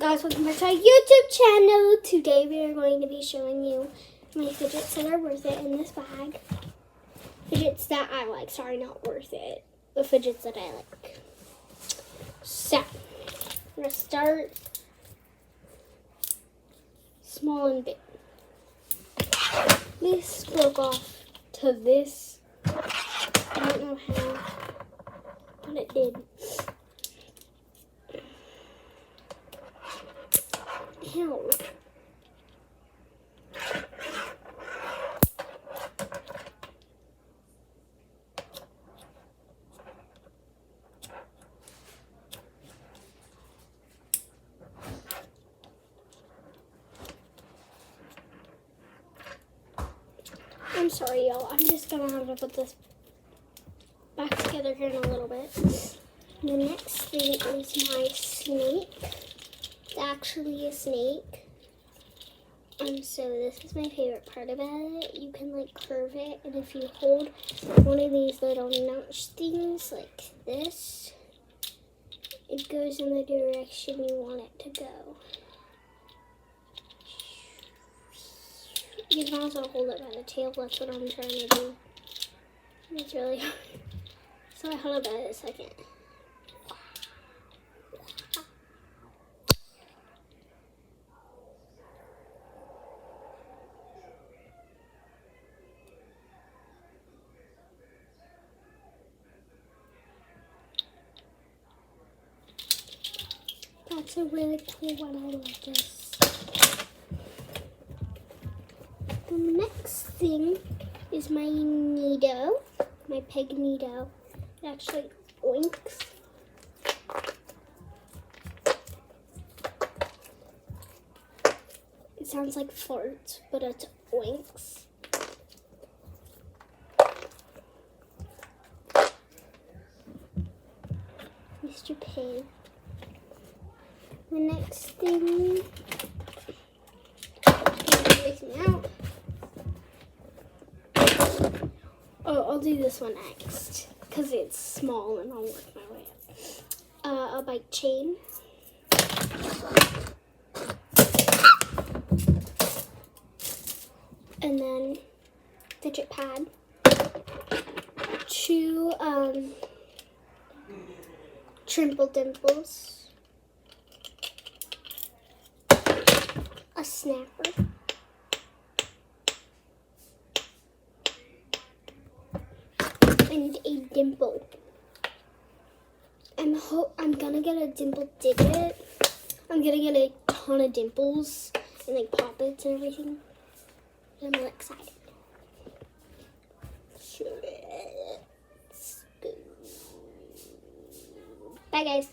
guys, welcome back to our YouTube channel. Today we are going to be showing you my fidgets that are worth it in this bag. Fidgets that I like. Sorry, not worth it. The fidgets that I like. So, I'm going to start small and big. This broke off to this. I don't know how, but it did. Ew. I'm sorry, y'all. I'm just gonna have to put this back together here in a little bit. The next thing is my snake. It's actually a snake. So this is my favorite part about it. You can like curve it, and if you hold one of these little notch things like this, it goes in the direction you want it to go. You can also hold it by the tail. That's what I'm trying to do. It's really hard. So I hold it by a second. That's a really cool one. I like this. The next thing is my Nido, my peg Nido. It actually oinks. It sounds like farts, but it's oinks. Mr. Pig. The next thing, everything out. Oh, I'll do this one next because it's small and I'll work my way up. A bike chain. And then fidget pad. Two trimple dimples. A snapper, and a dimple. I'm gonna get a dimple digit. I'm gonna get a ton of dimples and like poppets and everything. I'm really excited. Bye guys.